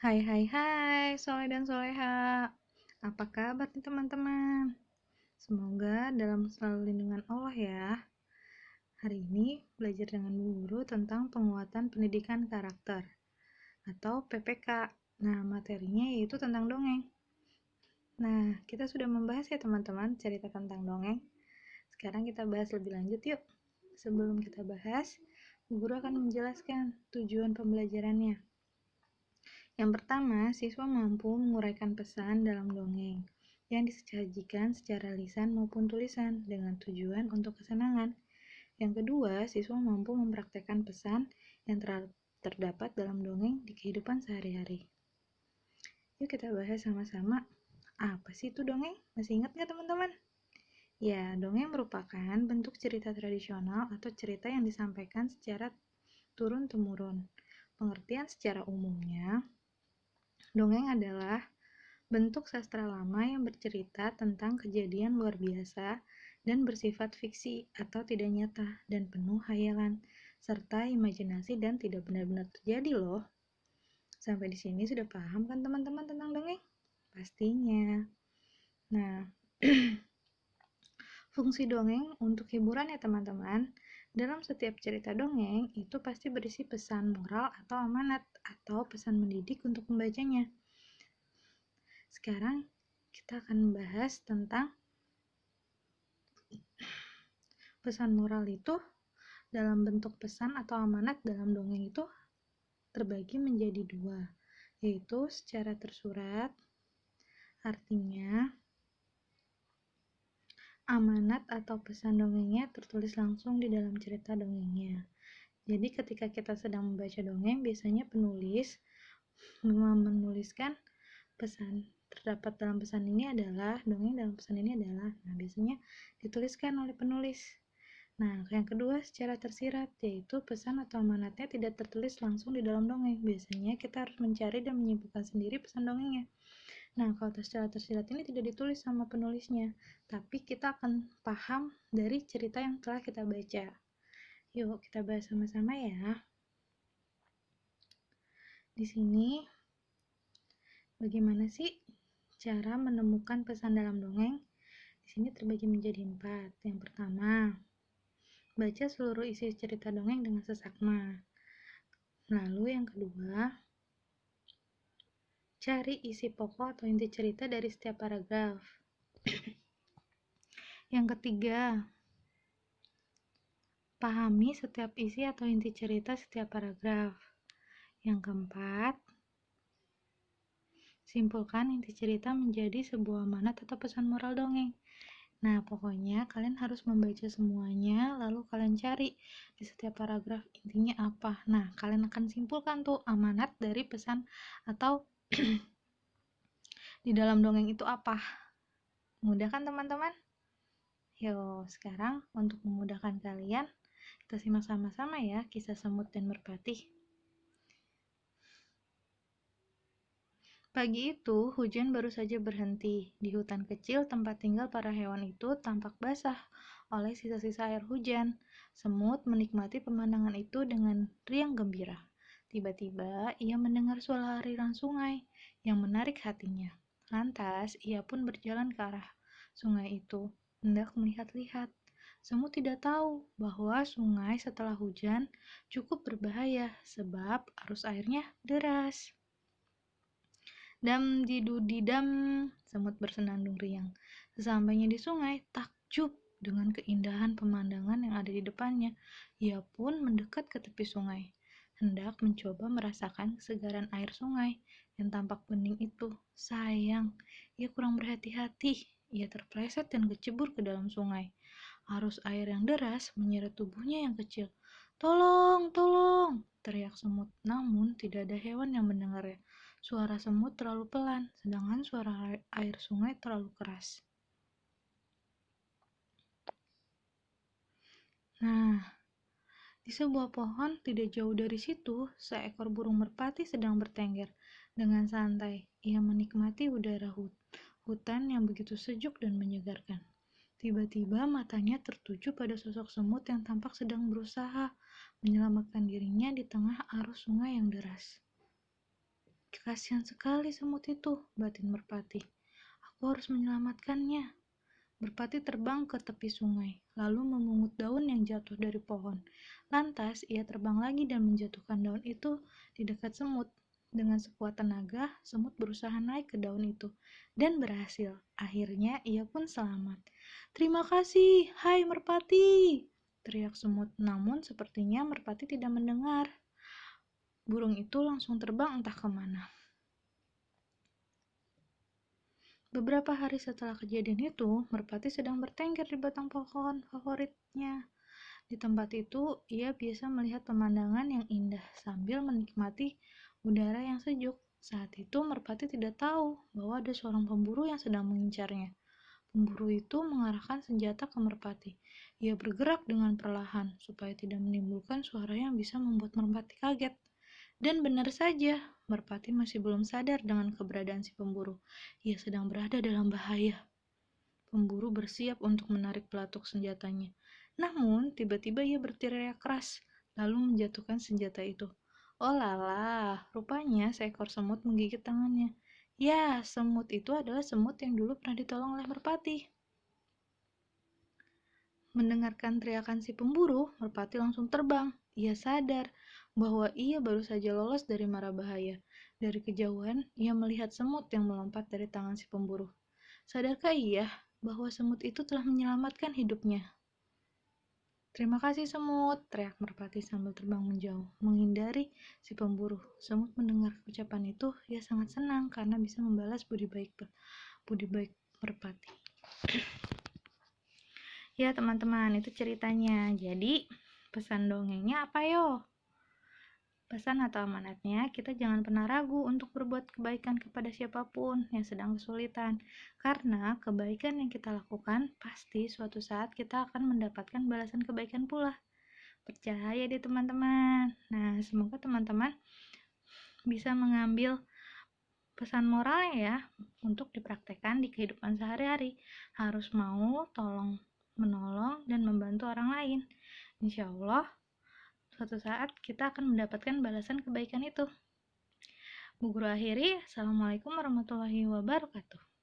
Hai hai hai, Soleh dan Soleha. Apa kabar nih teman-teman? Semoga dalam selalu lindungan Allah ya. Hari ini belajar dengan Bu Guru tentang penguatan pendidikan karakter atau PPK. Nah, materinya yaitu tentang dongeng. Nah, kita sudah membahas ya teman-teman cerita tentang dongeng. Sekarang kita bahas lebih lanjut yuk. Sebelum kita bahas, Bu Guru akan menjelaskan tujuan pembelajarannya. Yang pertama, siswa mampu menguraikan pesan dalam dongeng yang disajikan secara lisan maupun tulisan dengan tujuan untuk kesenangan. Yang kedua, siswa mampu mempraktekkan pesan yang terdapat dalam dongeng di kehidupan sehari-hari. Yuk kita bahas sama-sama. Apa sih itu dongeng? Masih ingat nggak teman-teman? Ya, dongeng merupakan bentuk cerita tradisional atau cerita yang disampaikan secara turun-temurun. Pengertian secara umumnya, dongeng adalah bentuk sastra lama yang bercerita tentang kejadian luar biasa dan bersifat fiksi atau tidak nyata dan penuh hayalan, serta imajinasi dan tidak benar-benar terjadi loh. Sampai di sini sudah paham kan teman-teman tentang dongeng? Pastinya. Nah, fungsi dongeng untuk hiburan ya teman-teman. Dalam setiap cerita dongeng itu pasti berisi pesan moral atau amanat atau pesan mendidik untuk pembacanya. Sekarang kita akan membahas tentang pesan moral itu dalam bentuk pesan atau amanat dalam dongeng itu terbagi menjadi dua, yaitu secara tersurat, artinya amanat atau pesan dongengnya tertulis langsung di dalam cerita dongengnya. Jadi ketika kita sedang membaca dongeng, biasanya penulis menuliskan pesan terdapat dalam pesan ini adalah, dongeng dalam pesan ini adalah, biasanya dituliskan oleh penulis. Nah, yang kedua secara tersirat, yaitu pesan atau amanatnya tidak tertulis langsung di dalam dongeng. Biasanya kita harus mencari dan menyimpulkan sendiri pesan dongengnya. Nah, kalau secara tersirat ini tidak ditulis sama penulisnya, tapi kita akan paham dari cerita yang telah kita baca. Yuk, kita bahas sama-sama ya. Di sini, bagaimana sih cara menemukan pesan dalam dongeng? Di sini terbagi menjadi 4. Yang pertama, baca seluruh isi cerita dongeng dengan seksama. Lalu yang kedua, cari isi pokok atau inti cerita dari setiap paragraf. Yang ketiga, pahami setiap isi atau inti cerita setiap paragraf. Yang keempat, simpulkan inti cerita menjadi sebuah amanat atau pesan moral dongeng. Nah, pokoknya kalian harus membaca semuanya, lalu kalian cari di setiap paragraf intinya apa. Nah, kalian akan simpulkan tuh amanat dari pesan atau di dalam dongeng itu apa. Mudah kan teman-teman? Yuk, sekarang untuk memudahkan kalian, kita simak sama-sama ya kisah semut dan merpati. Pagi itu, hujan baru saja berhenti. Di hutan kecil tempat tinggal para hewan itu tampak basah oleh sisa-sisa air hujan. Semut menikmati pemandangan itu dengan riang gembira. Tiba-tiba, ia mendengar suara aliran sungai yang menarik hatinya. Lantas, ia pun berjalan ke arah sungai itu, hendak melihat-lihat. Semut tidak tahu bahwa sungai setelah hujan cukup berbahaya sebab arus airnya deras. Dam didudidam, semut bersenandung riang. Sesampainya di sungai, takjub dengan keindahan pemandangan yang ada di depannya. Ia pun mendekat ke tepi sungai, hendak mencoba merasakan kesegaran air sungai yang tampak bening itu. Sayang, ia kurang berhati-hati. Ia terpleset dan kecebur ke dalam sungai. Arus air yang deras menyeret tubuhnya yang kecil. Tolong, tolong, teriak semut. Namun tidak ada hewan yang mendengarnya. Suara semut terlalu pelan, sedangkan suara air sungai terlalu keras. Nah, di sebuah pohon tidak jauh dari situ, seekor burung merpati sedang bertengger. Dengan santai, ia menikmati udara hutan yang begitu sejuk dan menyegarkan. Tiba-tiba matanya tertuju pada sosok semut yang tampak sedang berusaha menyelamatkan dirinya di tengah arus sungai yang deras. Kasihan sekali semut itu, batin merpati. Aku harus menyelamatkannya. Merpati terbang ke tepi sungai, lalu memungut daun yang jatuh dari pohon. Lantas, ia terbang lagi dan menjatuhkan daun itu di dekat semut. Dengan sekuat tenaga, semut berusaha naik ke daun itu, dan berhasil. Akhirnya, ia pun selamat. "Terima kasih, hai merpati!" teriak semut. Namun, sepertinya merpati tidak mendengar. Burung itu langsung terbang entah kemana. Beberapa hari setelah kejadian itu, merpati sedang bertengger di batang pohon favoritnya. Di tempat itu, ia biasa melihat pemandangan yang indah sambil menikmati udara yang sejuk. Saat itu, merpati tidak tahu bahwa ada seorang pemburu yang sedang mengincarnya. Pemburu itu mengarahkan senjata ke merpati. Ia bergerak dengan perlahan supaya tidak menimbulkan suara yang bisa membuat merpati kaget. Dan benar saja, merpati masih belum sadar dengan keberadaan si pemburu. Ia sedang berada dalam bahaya. Pemburu bersiap untuk menarik pelatuk senjatanya. Namun, tiba-tiba ia berteriak keras, lalu menjatuhkan senjata itu. Oh lala, rupanya seekor semut menggigit tangannya. Ya, semut itu adalah semut yang dulu pernah ditolong oleh merpati. Mendengarkan teriakan si pemburu, merpati langsung terbang. Ia sadar bahwa ia baru saja lolos dari mara bahaya. Dari kejauhan, ia melihat semut yang melompat dari tangan si pemburu. Sadarkah ia bahwa semut itu telah menyelamatkan hidupnya? "Terima kasih semut," teriak merpati sambil terbang menjauh, menghindari si pemburu. Semut mendengar ucapan itu, ia sangat senang karena bisa membalas budi baik merpati. Ya teman-teman, itu ceritanya. Jadi, pesan dongengnya apa yo? Pesan atau amanatnya, kita jangan pernah ragu untuk berbuat kebaikan kepada siapapun yang sedang kesulitan. Karena kebaikan yang kita lakukan, pasti suatu saat kita akan mendapatkan balasan kebaikan pula. Percaya deh teman-teman. Nah, semoga teman-teman bisa mengambil pesan moralnya ya, untuk dipraktekkan di kehidupan sehari-hari. Harus mau tolong menolong dan membantu orang lain. Insya Allah, suatu saat kita akan mendapatkan balasan kebaikan itu. Bu Guru akhiri, Assalamualaikum warahmatullahi wabarakatuh.